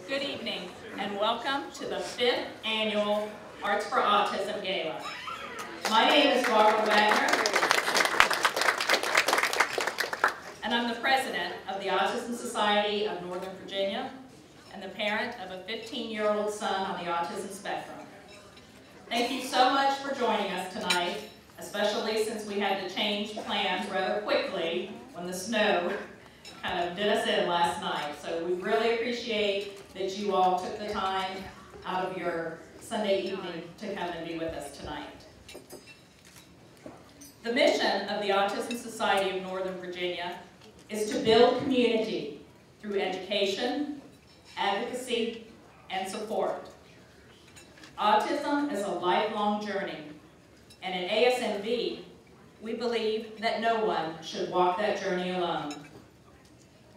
Good evening, and welcome to the 5th Annual Arts for Autism Gala. My name is Barbara Wagner, and I'm the president of the Autism Society of Northern Virginia and the parent of a 15-year-old son on the autism spectrum. Thank you so much for joining us tonight, especially since we had to change plans rather quickly when the snow kind of did us in last night. So we really appreciate that you all took the time out of your Sunday evening to come and be with us tonight. The mission of the Autism Society of Northern Virginia is to build community through education, advocacy, and support. Autism is a lifelong journey, and at ASNV, we believe that no one should walk that journey alone.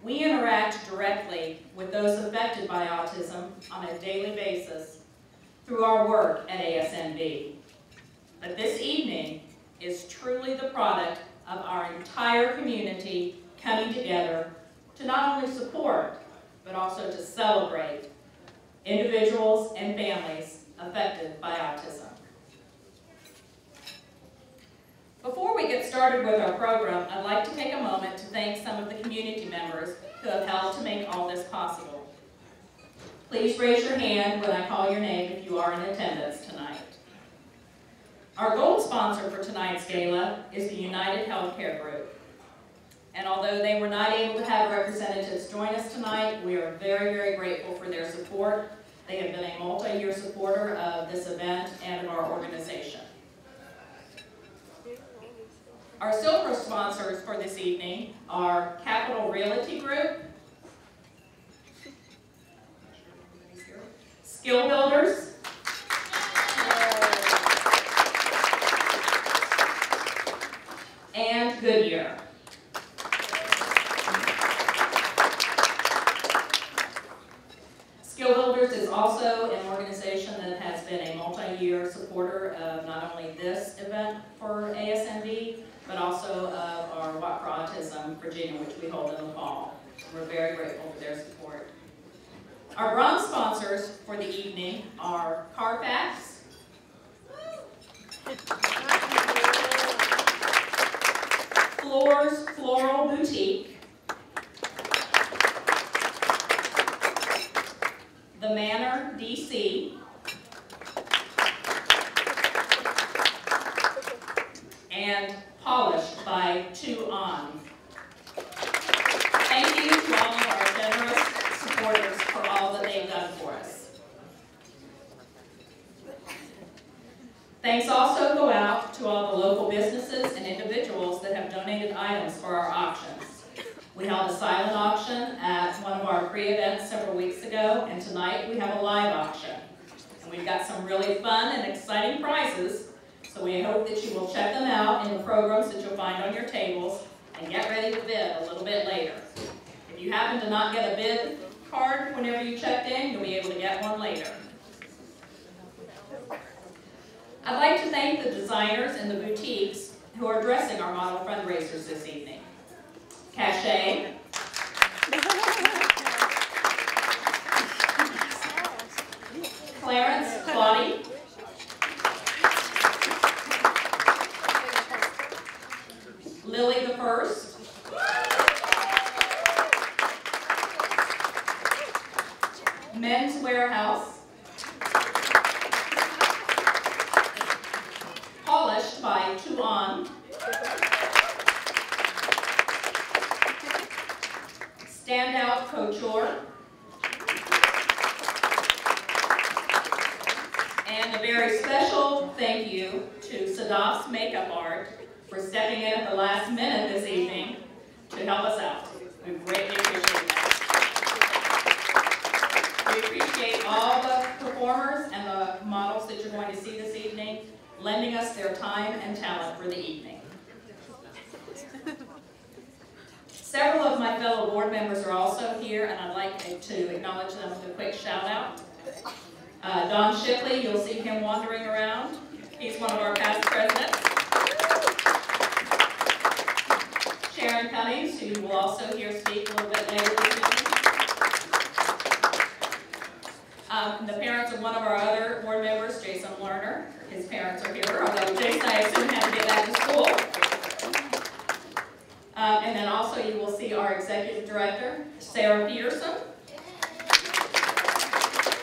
We interact directly with those affected by autism on a daily basis through our work at ASNV. But this evening is truly the product of our entire community coming together to not only support, but also to celebrate individuals and families affected by autism. Before we get started with our program, I'd like to take a moment to thank some of the community members who have helped to make all this possible. Please raise your hand when I call your name if you are in attendance tonight. Our gold sponsor for tonight's gala is the United Healthcare Group. And although they were not able to have representatives join us tonight, we are very, very grateful for their support. They have been a multi-year supporter of this event and of our organization. Our silver sponsors for this evening are Capital Realty Group, Skill Builders, and Goodyear. Skill Builders is also an organization that has been a multi-year supporter of not only this event for ASNV, but also of our Walk for Autism Virginia, which we hold in the fall. We're very grateful for their support. Our bronze sponsors for the evening are Carfax, Floors Floral Boutique, The Manor DC, and Polished by 2 On. Thank you to all of our generous supporters for all that they've done for us. Thanks also go out to all the local businesses and individuals that have donated items for our auctions. We held a silent auction at one of our pre-events several weeks ago, and tonight we have a live auction. And we've got some really fun and exciting prizes, so we hope that you will check them out in the programs that you'll find on your tables and get ready to bid a little bit later. If you happen to not get a bid card whenever you checked in, you'll be able to get one later. I'd like to thank the designers and the boutiques who are dressing our model fundraisers this evening. Cachet, Clarence Claudy, Lily the First, Men's Warehouse, Polished by 2 On, Standout Couture, and a very special thank you to Sadaf's Makeup Art for stepping in at the last minute this evening to help us out. We greatly appreciate that. We appreciate all the performers and the models that you're going to see this evening, lending us their time and talent for the evening. Several of my fellow board members are also here, and I'd like to acknowledge them with a quick shout out. Don Shipley, you'll see him wandering around. He's one of our past presidents. Sharon Cummings, who you will also hear speak a little bit later this evening. The parents of one of our other board members, Jason Lerner, his parents are here, although Jason, I assume, had to get back to school. And then also you will see our executive director, Sarah Peterson,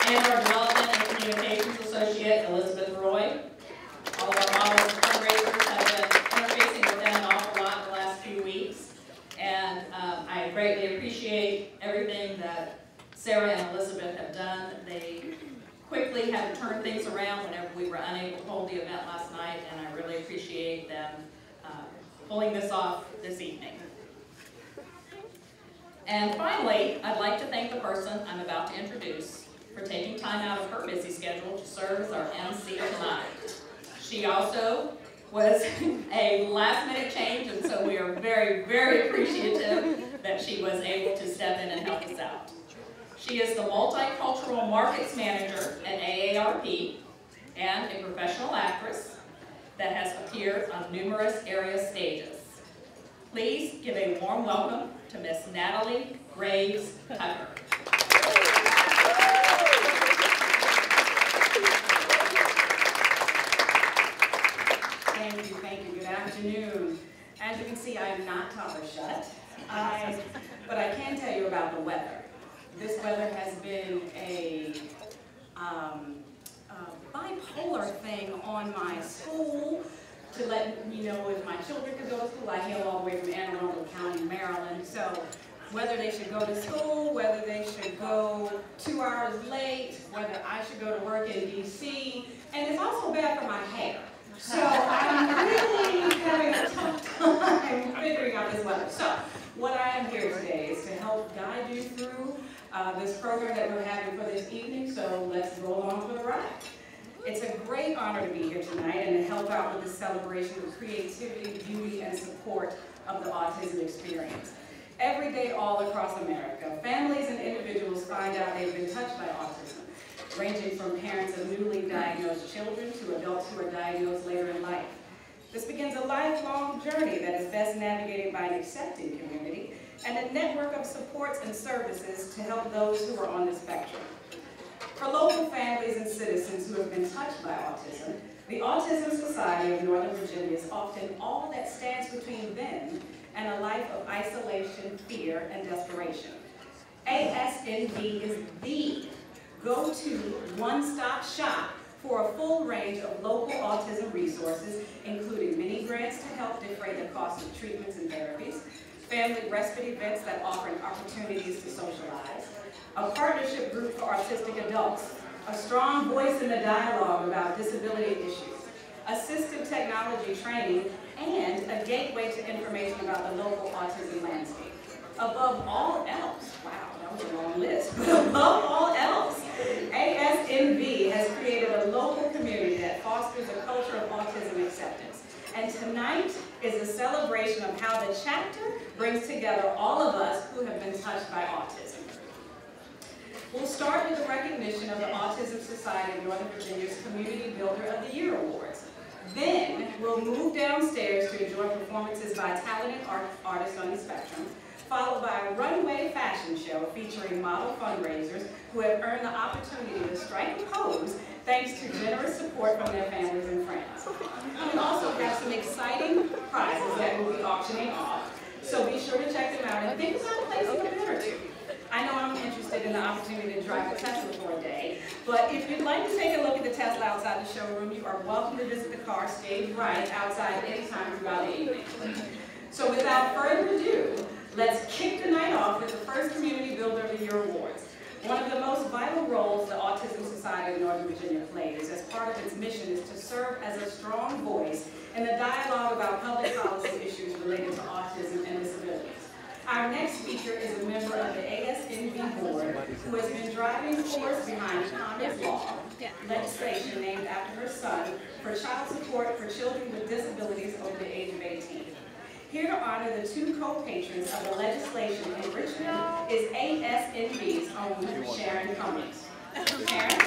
and our development and communications associate, Elizabeth Roy. All of our models and fundraisers have been interfacing with them an awful lot in the last few weeks. And I greatly appreciate everything that Sarah and Elizabeth have done. They quickly had to turn things around whenever we were unable to hold the event last night, and I really appreciate them pulling this off this evening. And finally, I'd like to thank the person I'm about to introduce for taking time out of her busy schedule to serve as our MC tonight. She also was a last-minute change, and so we are very, very appreciative that she was able to step in and help us out. She is the Multicultural Markets Manager at AARP and a professional actress that has appeared on numerous area stages. Please give a warm welcome to Miss Natalie Graves Tucker. Thank you. Good afternoon. As you can see, I am not toddler shut, but I can tell you about the weather. This weather has been a bipolar thing on my school to let me know if my children could go to school. I hail all the way from Anne Arundel County, Maryland, so whether they should go to school, whether they should go 2 hours late, whether I should go to work in D.C., and it's also bad for my hair. So I'm really having a tough time figuring out this weather. So what I am here today is to help guide you through this program that we're having for this evening, so let's roll on for the ride. It's a great honor to be here tonight and to help out with the celebration of creativity, beauty, and support of the autism experience. Every day all across America, families and individuals find out they've been touched by autism, ranging from parents of newly diagnosed children to adults who are diagnosed later in life. This begins a lifelong journey that is best navigated by an accepting community and a network of supports and services to help those who are on the spectrum. For local families and citizens who have been touched by autism, the Autism Society of Northern Virginia is often all that stands between them and a life of isolation, fear, and desperation. ASNV is the go-to one-stop shop for a full range of local autism resources, including mini grants to help defray the cost of treatments and therapies, family respite events that offer opportunities to socialize, a partnership group for autistic adults, a strong voice in the dialogue about disability issues, assistive technology training, and a gateway to information about the local autism landscape. Above all else, wow, that was a long list, but above all else, ASNV has created a local community that fosters a culture of autism acceptance. And tonight is a celebration of how the chapter brings together all of us who have been touched by autism. We'll start with the recognition of the Autism Society of Northern Virginia's Community Builder of the Year Awards. Then we'll move downstairs to enjoy performances by talented artists on the spectrum, followed by a runway fashion show featuring model fundraisers who have earned the opportunity to strike a pose thanks to generous support from their families and friends. We also have some exciting prizes that we'll be auctioning off, so be sure to check them out and think about placing a bid or two. I know I'm interested in the opportunity to drive a Tesla for a day, but if you'd like to take a look at the Tesla outside the showroom, you are welcome to visit the car staged right outside anytime throughout the evening. So without further ado, let's kick the night off with the first Community Builder of the Year Awards. One of the most vital roles the Autism Society of Northern Virginia plays as part of its mission is to serve as a strong voice in the dialogue about public policy issues related to autism and disabilities. Our next speaker is a member of the ASNV board who has been driving force behind Congress law, legislation named after her son, for child support for children with disabilities over the age of 18. Here to honor the two co-patrons of the legislation in Richmond is ASNV's own Sharon Cummings. Sharon?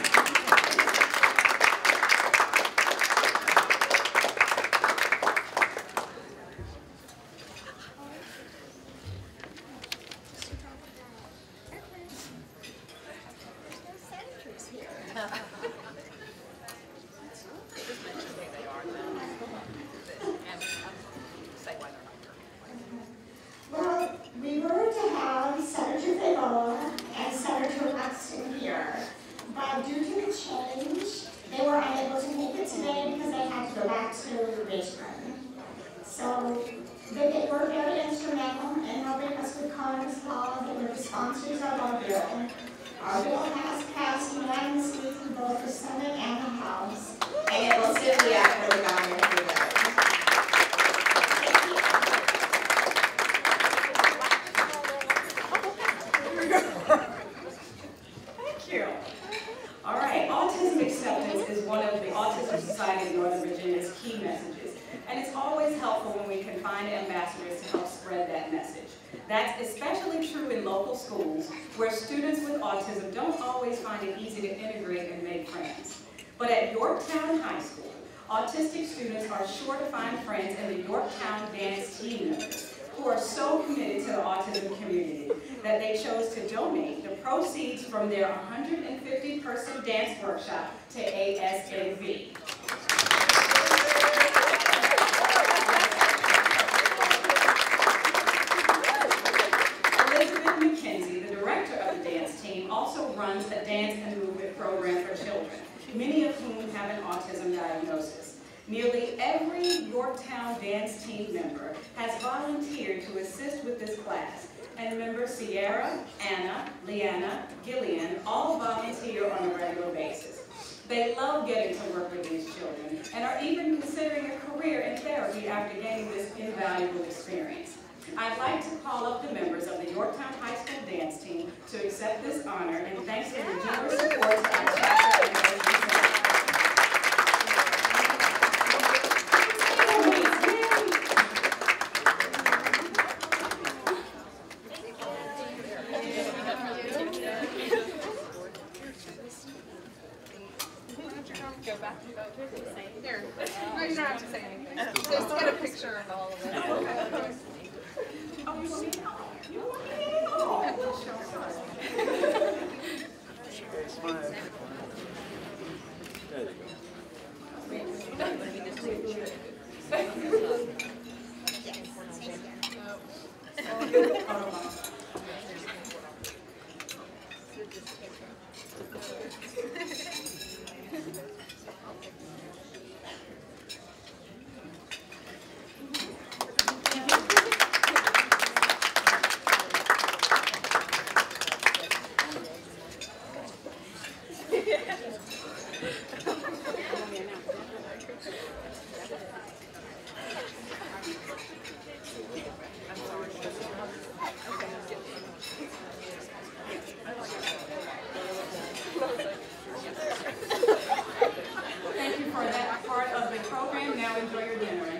They were very instrumental in helping us with Congress law. They were the sponsors of our bill. Our bill has passed unanimously through both the Senate and the House. And it will sit the after the honor. Thank you. All right, autism acceptance is one of the Autism Society of Northern Virginia's key messages, and it's always helpful when we can find ambassadors to help spread that message. That's especially true in local schools, where students with autism don't always find it easy to integrate and make friends. But at Yorktown High School, autistic students are sure to find friends in the Yorktown dance team members, who are so committed to the autism community that they chose to donate the proceeds from their 150-person dance workshop to ASNV. Elizabeth McKenzie, the director of the dance team, also runs a dance and movement program for children, many of whom have an autism diagnosis. Nearly every Yorktown dance team member has volunteered to assist with this class, and members Sierra, Anna, Leanna, Gillian all volunteer on a regular basis. They love getting to work with these children and are even considering a career in therapy after gaining this invaluable experience. I'd like to call up the members of the Yorktown High School dance team to accept this honor, and thanks for the generous support to our chapter and Go back and go. Here. No, you don't have to say anything. Just get a picture of all of it. Oh, you want me to know? You want me to know? Thank you for that part of the program. Now enjoy your dinner.